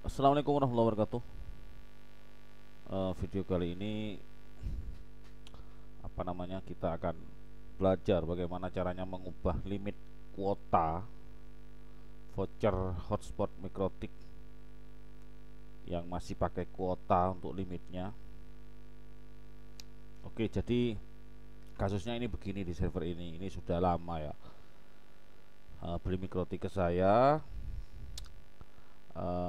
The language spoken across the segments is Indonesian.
Assalamualaikum warahmatullahi wabarakatuh. Video kali ini kita akan belajar bagaimana caranya mengubah limit kuota voucher hotspot mikrotik yang masih pakai kuota untuk limitnya. Oke, jadi kasusnya ini begini di server ini. Ini sudah lama ya. Beli mikrotik ke saya.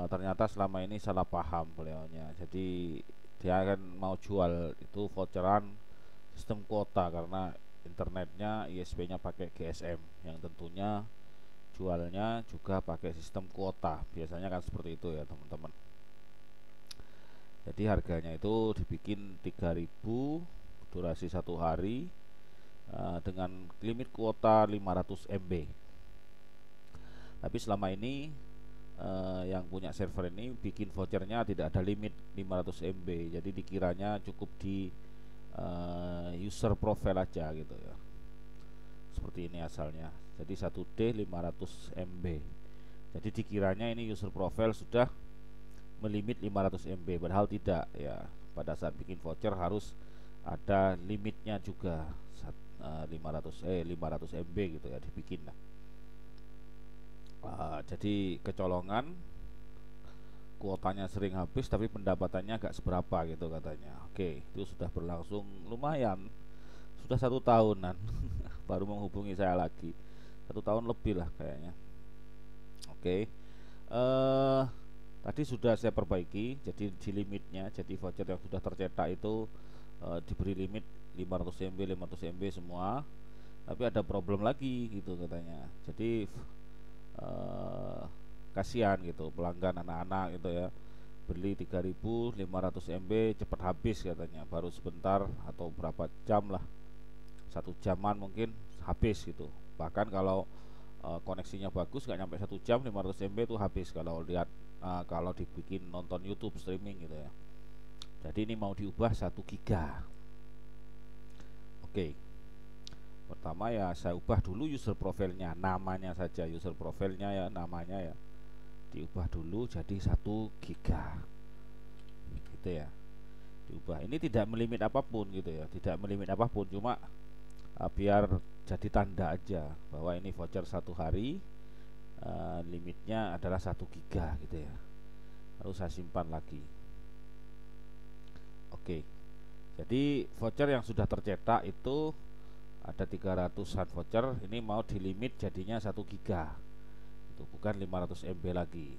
Ternyata selama ini salah paham beliaunya. Jadi dia akan mau jual itu voucheran sistem kuota karena internetnya ISP-nya pakai GSM yang tentunya jualnya juga pakai sistem kuota. Biasanya kan seperti itu ya teman-teman. Jadi harganya itu dibikin 3.000 durasi 1 hari dengan limit kuota 500 MB. Tapi selama ini yang punya server ini bikin vouchernya tidak ada limit 500 MB. Jadi dikiranya cukup di user profile aja gitu ya. Seperti ini asalnya. Jadi 1D 500 MB. Jadi dikiranya ini user profile sudah melimit 500 MB, padahal tidak ya. Pada saat bikin voucher harus ada limitnya juga 500 MB gitu ya dibikin lah. Jadi kecolongan, kuotanya sering habis tapi pendapatannya gak seberapa gitu katanya. Oke, itu sudah berlangsung lumayan, sudah 1 tahunan. Baru menghubungi saya lagi 1 tahun lebih lah kayaknya. Oke, tadi sudah saya perbaiki. Jadi di limitnya, jadi voucher yang sudah tercetak itu diberi limit 500 MB 500 MB semua. Tapi ada problem lagi gitu katanya. Jadi kasihan gitu pelanggan anak-anak gitu ya, beli 3.500 MB cepat habis katanya, baru sebentar atau berapa jam lah, 1 jaman mungkin habis gitu. Bahkan kalau koneksinya bagus nggak nyampe 1 jam 500 MB itu habis kalau lihat kalau dibikin nonton YouTube streaming gitu ya. Jadi ini mau diubah 1 giga. Oke, pertama ya saya ubah dulu user profilnya, namanya saja user profilnya ya, namanya ya diubah dulu jadi 1 giga gitu ya, diubah. Ini tidak melimit apapun gitu ya, tidak melimit apapun, cuma biar jadi tanda aja bahwa ini voucher 1 hari, limitnya adalah 1 giga gitu ya. Lalu saya simpan lagi. Oke, jadi voucher yang sudah tercetak itu ada 300-an voucher, ini mau dilimit jadinya 1 giga, itu bukan 500 MB lagi.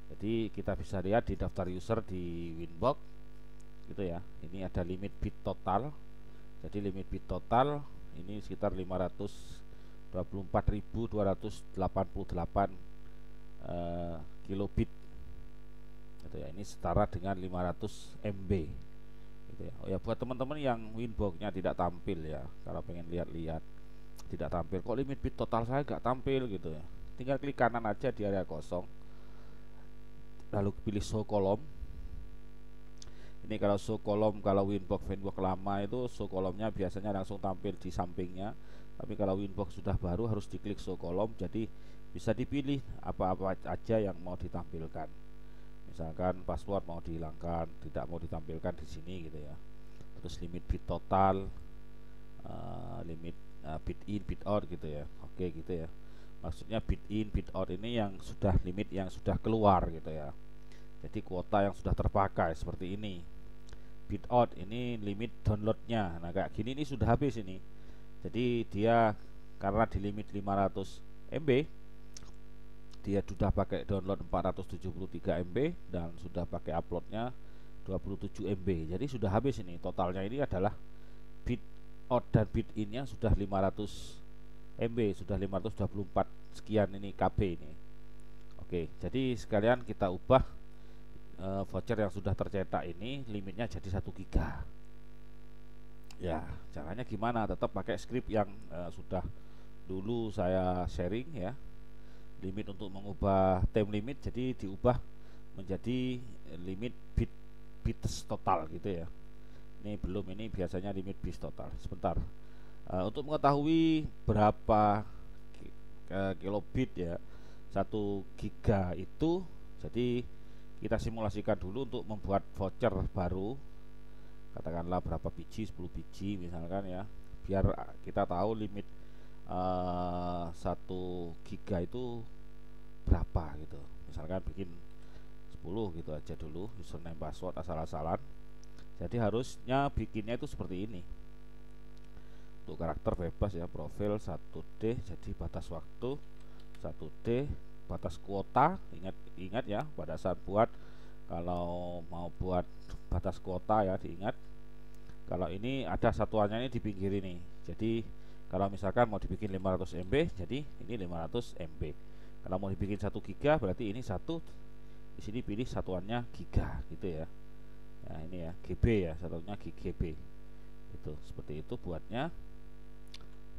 Jadi kita bisa lihat di daftar user di Winbox gitu ya. Ini ada limit bit total. Jadi limit bit total ini sekitar 524.288 kilobit gitu ya. Ini setara dengan 500 MB gitu ya. Oh ya, buat teman-teman yang Winbox-nya tidak tampil ya, kalau pengen lihat-lihat tidak tampil, kok limit bit total saya nggak tampil gitu ya, tinggal klik kanan aja di area kosong, lalu pilih show kolom. Ini kalau show kolom, kalau Winbox lama itu show kolomnya biasanya langsung tampil di sampingnya. Tapi kalau Winbox sudah baru harus diklik show kolom, jadi bisa dipilih apa-apa aja yang mau ditampilkan. Misalkan password mau dihilangkan, tidak mau ditampilkan di sini gitu ya. Terus limit bit total, limit bit in, bit out gitu ya. Oke gitu ya. Maksudnya bit in, bit out ini yang sudah limit yang sudah keluar gitu ya. Jadi kuota yang sudah terpakai seperti ini. Bit out ini limit downloadnya. Nah kayak gini ini sudah habis ini. Jadi dia karena di limit 500 MB, dia sudah pakai download 473 MB dan sudah pakai uploadnya 27 MB. Jadi sudah habis ini. Totalnya ini adalah bit out dan bit innya sudah 500 MB, sudah 524 sekian ini KB ini. Oke, jadi sekalian kita ubah voucher yang sudah tercetak ini limitnya jadi 1 giga. Ya, caranya gimana? Tetap pakai script yang sudah dulu saya sharing ya. Limit untuk mengubah time limit jadi diubah menjadi limit bits total gitu ya. Ini belum, ini biasanya limit bits total. Sebentar. Untuk mengetahui berapa kilobit ya 1 giga itu, jadi kita simulasikan dulu untuk membuat voucher baru, katakanlah berapa biji, 10 biji misalkan ya, biar kita tahu limit 1 giga itu berapa gitu. Misalkan bikin 10 gitu aja dulu, username password asal-asalan. Jadi harusnya bikinnya itu seperti ini. Untuk karakter bebas ya, profil 1D, jadi batas waktu 1D, batas kuota. Ingat ya pada saat buat, kalau mau buat batas kuota ya diingat. Kalau ini ada satuannya ini di pinggir ini. Jadi kalau misalkan mau dibikin 500 MB, jadi ini 500 MB. Kalau mau dibikin 1 giga, berarti ini satu. Di sini pilih satuannya giga gitu ya. Nah ini ya GB ya, satunya GB. Itu seperti itu buatnya.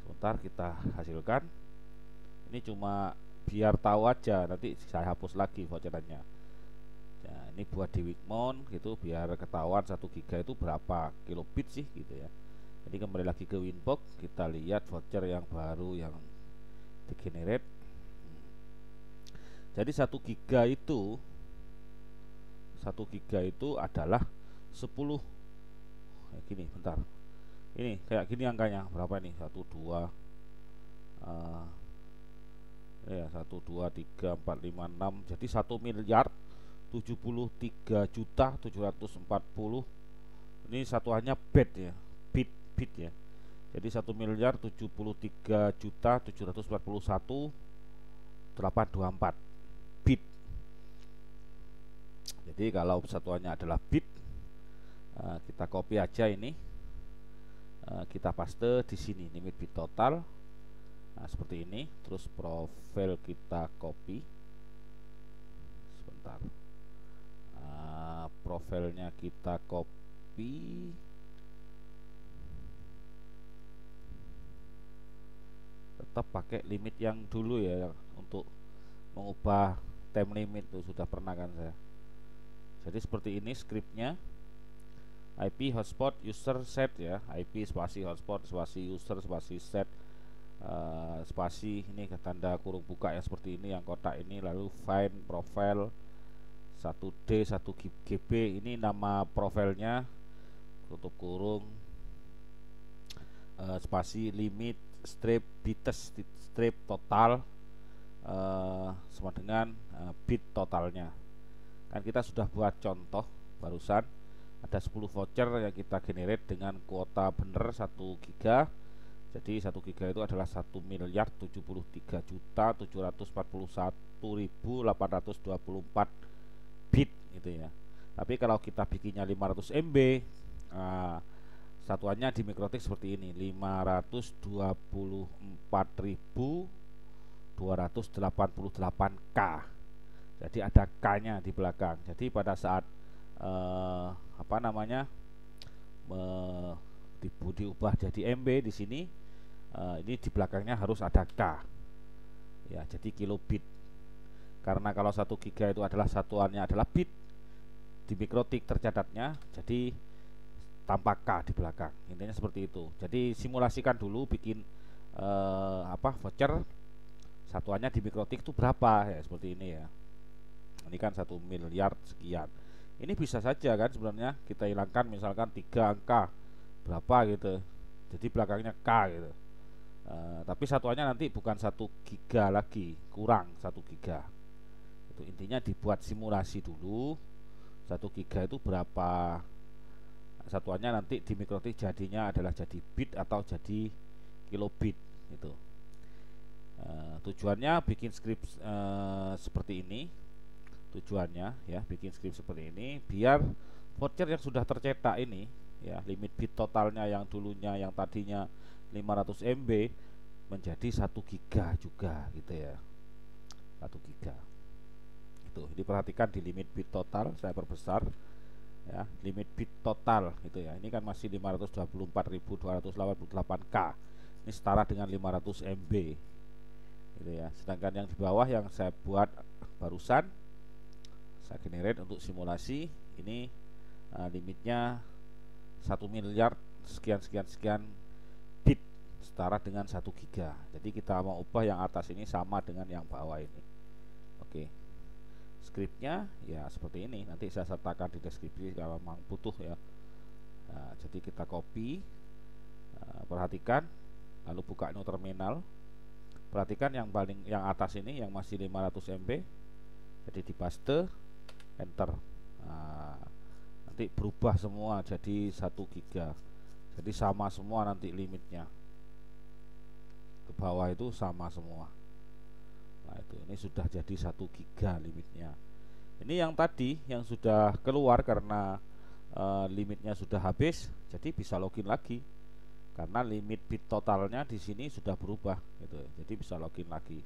Sebentar kita hasilkan. Ini cuma biar tahu aja, nanti saya hapus lagi voucherannya. Nah ini buat di Wikmon gitu, biar ketahuan 1 giga itu berapa kilobit sih gitu ya. Jadi kembali lagi ke Winbox, kita lihat voucher yang baru yang di-generate. Jadi 1 giga itu adalah 10. Gini, bentar. Ini kayak gini angkanya, berapa nih? 1 2 ya 1 2 3 4 5 6. Jadi 1.073.740. Ini satuannya byte ya, bit ya. Jadi 1.073.741.824 bit. Jadi kalau satuannya adalah bit, kita copy aja ini, kita paste di sini limit bit total. Nah seperti ini. Terus profil kita copy. Sebentar. Profilnya kita copy. Tetap pakai limit yang dulu ya, untuk mengubah time limit tuh sudah pernah kan saya. Jadi seperti ini scriptnya. IP hotspot user set ya, IP spasi hotspot spasi user spasi set spasi ini tanda kurung buka ya, seperti ini yang kotak ini. Lalu find profile 1D 1 GB, ini nama profilnya, tutup kurung spasi limit strip bites strip total sama dengan bit totalnya. Kan kita sudah buat contoh barusan, ada 10 voucher yang kita generate dengan kuota bener 1 giga. Jadi 1 giga itu adalah 1.073.741.824 bit gitu ya. Tapi kalau kita bikinnya 500 MB, satuannya di mikrotik seperti ini, 524.288K. Jadi ada K-nya di belakang. Jadi pada saat diubah jadi MB di sini, ini di belakangnya harus ada K ya, jadi kilobit. Karena kalau 1 giga itu adalah satuannya adalah bit, di mikrotik tercatatnya jadi tanpa K di belakang. Intinya seperti itu. Jadi simulasikan dulu bikin voucher, satuannya di mikrotik itu berapa ya, seperti ini ya. Ini kan 1 miliar sekian. Ini bisa saja kan sebenarnya kita hilangkan misalkan 3 angka berapa gitu, jadi belakangnya K gitu. Tapi satuannya nanti bukan 1 giga lagi, kurang 1 giga. Itu intinya dibuat simulasi dulu 1 giga itu berapa satuannya, nanti di mikrotik jadinya adalah jadi bit atau jadi kilobit gitu. Tujuannya bikin script seperti ini. Tujuannya ya bikin script seperti ini biar voucher yang sudah tercetak ini ya, limit bit totalnya yang dulunya yang tadinya 500 MB menjadi 1 giga juga gitu ya, 1 giga itu. Diperhatikan di limit bit total saya perbesar ya, limit bit total gitu ya. Ini kan masih 524.288K, ini setara dengan 500 MB gitu ya. Sedangkan yang di bawah yang saya buat barusan, saya generate untuk simulasi ini, limitnya 1 miliar sekian bit, setara dengan 1 giga. Jadi kita mau ubah yang atas ini sama dengan yang bawah ini. Oke. Skripnya ya seperti ini, nanti saya sertakan di deskripsi kalau memang butuh ya. Nah, jadi kita copy, perhatikan, lalu buka new terminal. Perhatikan yang atas ini yang masih 500 MB, jadi di paste, enter. Nah, nanti berubah semua jadi 1 giga. Jadi sama semua nanti limitnya. Ke bawah itu sama semua. Nah, itu ini sudah jadi 1 giga limitnya. Ini yang tadi yang sudah keluar karena limitnya sudah habis, jadi bisa login lagi. Karena limit bit totalnya di sini sudah berubah gitu. Jadi bisa login lagi.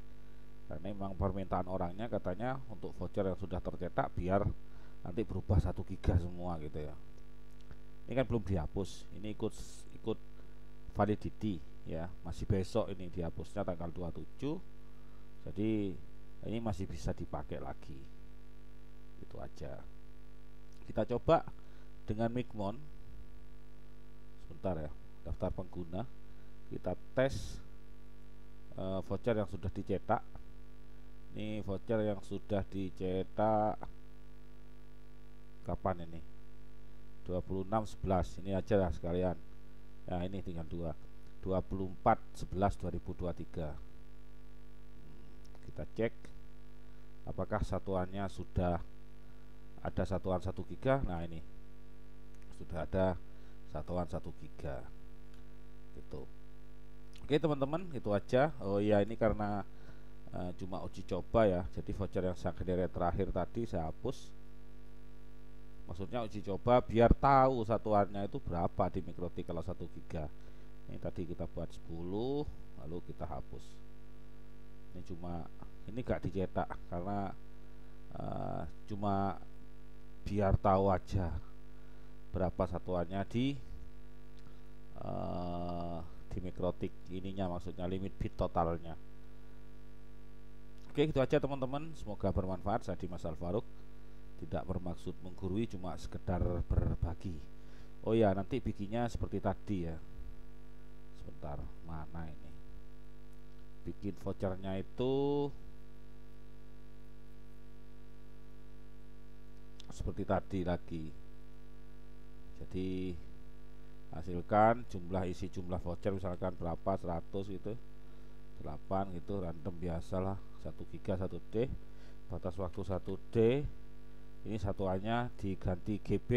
Karena memang permintaan orangnya katanya untuk voucher yang sudah tercetak biar nanti berubah 1 giga semua gitu ya. Ini kan belum dihapus. Ini ikut validity ya. Masih besok ini dihapusnya tanggal 27. Jadi ini masih bisa dipakai lagi. Itu aja. Kita coba dengan Migmon. Sebentar ya. Daftar pengguna, kita tes voucher yang sudah dicetak. Ini voucher yang sudah dicetak kapan ini? 26/11. Ini aja lah sekalian. Ya ini tinggal 24/11/2023. Kita cek apakah satuannya sudah ada satuan 1 giga. Nah ini sudah ada satuan 1 giga gitu. Oke teman-teman, itu aja. Oh ya, ini karena cuma uji coba ya, jadi voucher yang sangat terakhir tadi saya hapus. Maksudnya uji coba biar tahu satuannya itu berapa di Mikrotik kalau 1 giga. Ini tadi kita buat 10, lalu kita hapus. Ini gak dicetak karena cuma biar tahu aja berapa satuannya di Mikrotik ininya, maksudnya limit bit totalnya. Oke, itu aja teman-teman, semoga bermanfaat. Saya Dimas Alfaruk, tidak bermaksud menggurui, cuma sekedar berbagi. Oh ya, nanti bikinnya seperti tadi ya. Sebentar, mana ini? Bikin vouchernya itu seperti tadi lagi. Jadi hasilkan jumlah voucher misalkan berapa, 100 gitu, 8 gitu, random biasalah, 1 giga 1 D, batas waktu 1 D. Ini satuannya diganti GB,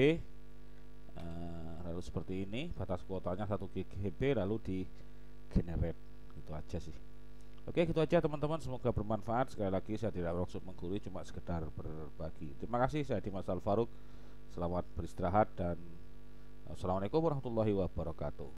lalu seperti ini, batas kuotanya 1 GB, lalu di generate. Itu aja sih. Oke, gitu aja teman-teman, semoga bermanfaat. Sekali lagi saya tidak bermaksud menggurui, cuma sekedar berbagi. Terima kasih, saya Dimas Alfaruk. Selamat beristirahat dan assalamualaikum warahmatullahi wabarakatuh.